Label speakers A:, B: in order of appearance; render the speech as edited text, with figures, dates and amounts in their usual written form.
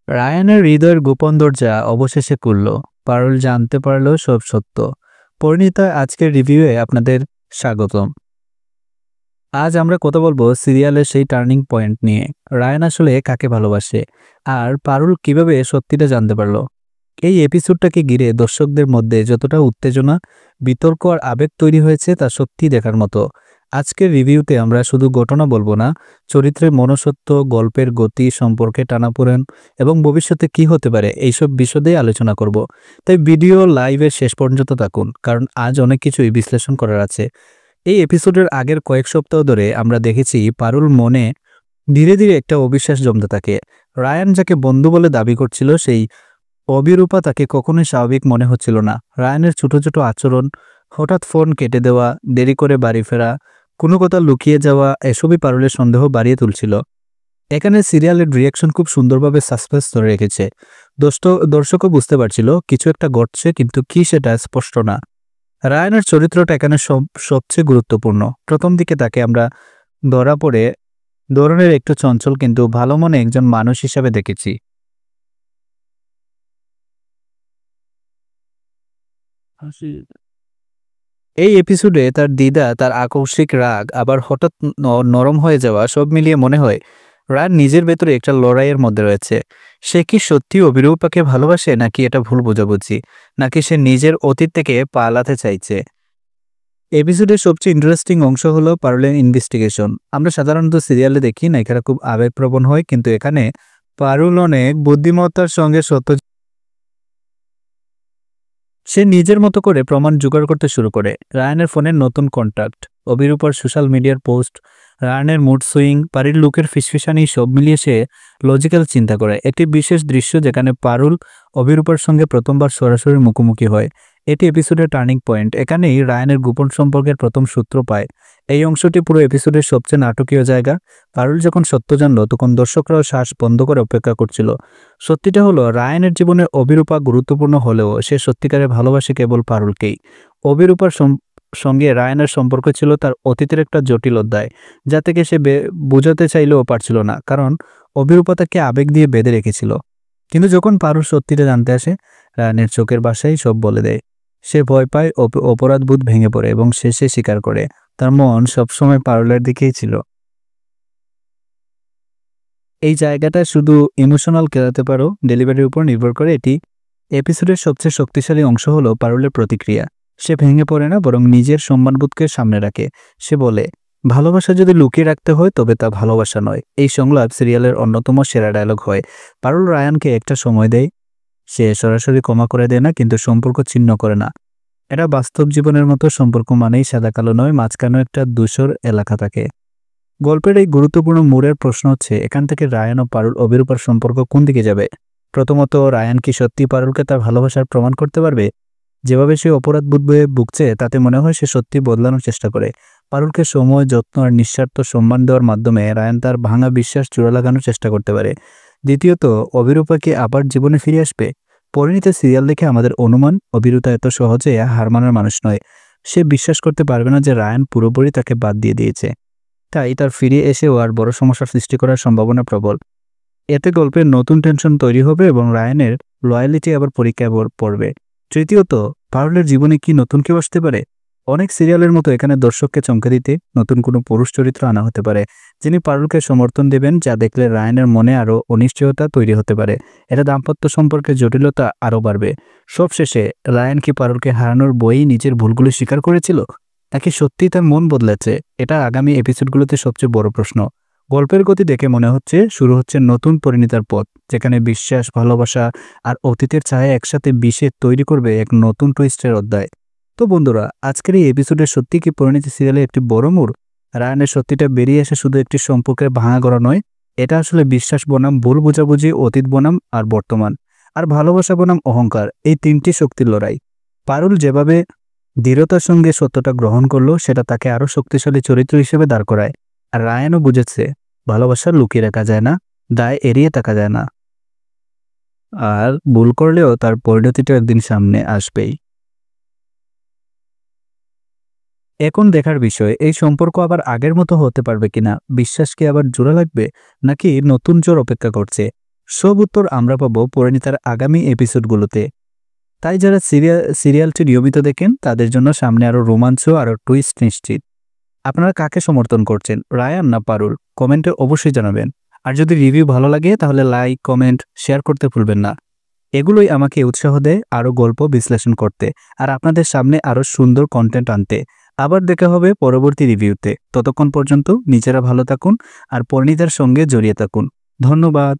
A: রায়ানের হৃদয়ের গোপন দরজা অবশেষে খুলল। পারুল জানতে পারল সব সত্য। পরিণীতা আজকের রিভিউয়ে আপনাদের স্বাগতম। আজ আমরা কথা বলবো সিরিয়ালের সেই টার্নিং পয়েন্ট নিয়ে। রায়ান আসলে কাকে ভালোবাসে আর পারুল কিভাবে সত্যিটা জানতে পারল। এই এপিসোডটাকে ঘিরে দর্শকদের মধ্যে যতটা উত্তেজনা, বিতর্ক আর আবেগ তৈরি হয়েছে তা সত্যি দেখার মতো। আজকের রিভিউতে আমরা শুধু ঘটনা বলবো না, চরিত্রের মনসত্ব, গল্পের গতি, সম্পর্কে টানাপোড়েন এবং ভবিষ্যতে কি হতে পারে এইসব বিষয়ে আলোচনা করব। তাই ভিডিও লাইভের শেষ পর্যন্ত থাকুন, কারণ আজ অনেক কিছুই বিশ্লেষণ করার আছে। এই এপিসোডের আগের কয়েক সপ্তাহ ধরে আমরা দেখেছি পারুল মনে ধীরে ধীরে একটা অবিশ্বাস জমতে থাকে। রায়ান যাকে বন্ধু বলে দাবি করছিল, সেই অবিরূপা তাকে কখনোই স্বাভাবিক মনে হচ্ছিল না। রায়ানের ছোট ছোট আচরণ, হঠাৎ ফোন কেটে দেওয়া, দেরি করে বাড়ি ফেরা, কোনো কথা লুকিয়ে যাওয়া, এসবই পারুলের সন্দেহ বাড়িয়ে তুলছিল। এখানে সিরিয়ালের রিয়াকশন খুব সুন্দরভাবে সাসপেন্স ধরে রেখেছে। দর্শকও বুঝতে পারছিল কিছু একটা ঘটছে, কিন্তু কি সেটা স্পষ্ট না। রায়ানের চরিত্রটা এখানে সবচেয়ে গুরুত্বপূর্ণ। প্রথম দিকে তাকে আমরা ধরা পড়ে ধরনের একটু চঞ্চল কিন্তু ভালো মনে একজন মানুষ হিসাবে দেখেছি। এই এপিসোডে তার দ্বিধা, তার আকস্মিক রাগ, আবার হঠাৎ নরম হয়ে যাওয়া, সব মিলিয়ে মনে হয় রায়ান নিজের ভেতরে একটা লড়াইয়ের মধ্যে রয়েছে। সে কি সত্যি অভিরূপাকে ভালোবাসে, নাকি এটা ভুল বোঝাবুঝি, নাকি সে নিজের অতীত থেকে পালাতে চাইছে। এপিসোডের সবচেয়ে ইন্টারেস্টিং অংশ হলো পারুলের ইনভেস্টিগেশন। আমরা সাধারণত সিরিয়ালে দেখি নায়িকারা খুব আবেগপ্রবণ হয়, কিন্তু এখানে পারুল অনেক বুদ্ধিমত্তার সঙ্গে সত্য সে নিজের মতো করে প্রমাণ জোগাড় করতে শুরু করে। রায়ানের ফোনের নতুন কন্ট্যাক্ট, অভিরূপার সোশ্যাল মিডিয়ার পোস্ট, রায়ানের মুড সুইং, পারির লুকের ফিসফিসানি, সব মিলিয়ে সে লজিক্যাল চিন্তা করে। একটি বিশেষ দৃশ্য যেখানে পারুল অভিরূপার সঙ্গে প্রথমবার সরাসরি মুখোমুখি হয়, এটি এপিসোডের টার্নিং পয়েন্ট। এখানেই রায়ানের গোপন সম্পর্কের প্রথম সূত্র পায়। এই অংশটি পুরো এপিসোডের সবচেয়ে নাটকীয় জায়গা। পারুল যখন সত্য জানল, তখন দর্শকরাও শ্বাস বন্ধ করে অপেক্ষা করছিল। সত্যিটা হলো, রায়ানের জীবনে অভিরূপা গুরুত্বপূর্ণ হলেও সে সত্যিকারে ভালোবাসে কেবল পারুলকেই। অভিরূপার সঙ্গে রায়ানের সম্পর্ক ছিল তার অতীতের একটা জটিল অধ্যায়, যা থেকে সে বোঝাতে চাইলেও পারছিল না, কারণ অভিরূপা তাকে আবেগ দিয়ে বেঁধে রেখেছিল। কিন্তু যখন পারুল সত্যিটা জানতে আসে, রায়ানের চোখের ভাষাই সব বলে দেয়। সে ভয় পায়, অপরাধবোধ ভেঙে পড়ে এবং শেষে স্বীকার করে তার মন সবসময় পারুলের দিকেই ছিল। এই জায়গাটা শুধু ইমোশনাল কেলাতে পারো, ডেলিভারির উপর নির্ভর করে। এটি এপিসোডের সবচেয়ে শক্তিশালী অংশ হলো পারুলের প্রতিক্রিয়া। সে ভেঙে পড়ে না, বরং নিজের সম্মানবোধকে সামনে রাখে। সে বলে, ভালোবাসা যদি লুকিয়ে রাখতে হয় তবে তা ভালোবাসা নয়। এই সংলাপ সিরিয়ালের অন্যতম সেরা ডায়লগ হয়। পারুল রায়ানকে একটা সময় দেয়। সে সরাসরি ক্ষমা করে দেয় না, কিন্তু সম্পর্ক ছিন্ন করে না। এটা বাস্তব জীবনের মতো। সম্পর্ক মানেই সাদা কালো নয়, মাঝখানেও একটা ধূসর এলাকা থাকে। গল্পের এই গুরুত্বপূর্ণ মোড়ের প্রশ্ন হচ্ছে, এখান থেকে রায়ান ও পারুল অভিরূপার সম্পর্ক কোন দিকে যাবে। প্রথমত, রায়ান কি সত্যি পারুলকে তার ভালোবাসার প্রমাণ করতে পারবে? যেভাবে সে অপরাধ বোধ হয়ে ভুগছে, তাতে মনে হয় সে সত্যি বদলানোর চেষ্টা করে। পারুলকে সময়, যত্ন আর নিঃস্বার্থ সম্মান দেওয়ার মাধ্যমে রায়ান তার ভাঙা বিশ্বাস জোড়া লাগানোর চেষ্টা করতে পারে। দ্বিতীয়ত, অভিরূপা কি আবার জীবনে ফিরে আসবে? পরিণীতা সিরিয়াল দেখে আমাদের অনুমান, অভিরূপা এত সহজে হার মানার মানুষ নয়। সে বিশ্বাস করতে পারবে না যে রায়ান পুরোপুরি তাকে বাদ দিয়ে দিয়েছে। তাই তার ফিরে এসেও আর বড় সমস্যার সৃষ্টি করার সম্ভাবনা প্রবল। এতে গল্পের নতুন টেনশন তৈরি হবে এবং রায়ানের লয়ালিটি আবার পরীক্ষায় পড়বে। তৃতীয়ত, পারুলের জীবনে কি নতুন কেউ আসতে পারে? অনেক সিরিয়ালের মতো এখানে দর্শককে চমকে দিতে নতুন কোনো পুরুষ চরিত্র আনা হতে পারে, যিনি পারুলকে সমর্থন দেবেন, যা দেখলে রায়ানের মনে আরও অনিশ্চয়তা তৈরি হতে পারে। এটা দাম্পত্য সম্পর্কের জটিলতা আরও বাড়বে। সবশেষে, রায়ান কি পারুলকে হারানোর বইই নিজের ভুলগুলো স্বীকার করেছিল, নাকি সত্যিই তার মন বদলেছে? এটা আগামী এপিসোডগুলোতে সবচেয়ে বড় প্রশ্ন। গল্পের গতি দেখে মনে হচ্ছে শুরু হচ্ছে নতুন পরিণীতার পথ, যেখানে বিশ্বাস, ভালোবাসা আর অতীতের ছায়া একসাথে বিষে তৈরি করবে এক নতুন টুইস্টের অধ্যায়। তো বন্ধুরা, আজকের এই এপিসোডে সত্যি কি পরিণীতি সিরিয়ালে একটি বড় মোড়? রায়ানের সত্যিটা বেরিয়ে এসে শুধু একটি সম্পর্কের ভাঙা গড়া নয়, এটা আসলে বিশ্বাস বনাম ভুল বোঝাবুঝি, অতীত বনাম আর বর্তমান, আর ভালোবাসা বনাম অহংকার, এই তিনটি শক্তির লড়াই। পারুল যেভাবে দৃঢ়তার সঙ্গে সত্যটা গ্রহণ করলো, সেটা তাকে আরো শক্তিশালী চরিত্র হিসেবে দাঁড় করায়। আর রায়ানও বুঝেছে, ভালোবাসা লুকিয়ে রাখা যায় না, দায় এড়িয়ে থাকা যায় না, আর ভুল করলেও তার পরিণতিটা একদিন সামনে আসবেই। এখন দেখার বিষয়, এই সম্পর্ক আবার আগের মতো হতে পারবে কিনা। বিশ্বাস কি আবার জোড়া লাগবে, নাকি নতুন জোর অপেক্ষা করছে? সব উত্তর আমরা পাবো পরিণীতার আগামী এপিসোডগুলোতে। তাই যারা সিরিয়ালটি নিয়মিত দেখেন তাদের জন্য সামনে আরও রোমাঞ্চ আরও টুইস্ট নিশ্চিত। আপনারা কাকে সমর্থন করছেন, রায়ান না পারুল? কমেন্টে অবশ্যই জানাবেন। আর যদি রিভিউ ভালো লাগে তাহলে লাইক, কমেন্ট, শেয়ার করতে ভুলবেন না। এগুলোই আমাকে উৎসাহ দেয় আরও গল্প বিশ্লেষণ করতে আর আপনাদের সামনে আরও সুন্দর কন্টেন্ট আনতে। আবার দেখা হবে পরবর্তী রিভিউতে। ততক্ষণ পর্যন্ত নিজেরা ভালো থাকুন আর পরিণীতার সঙ্গে জড়িয়ে থাকুন। ধন্যবাদ।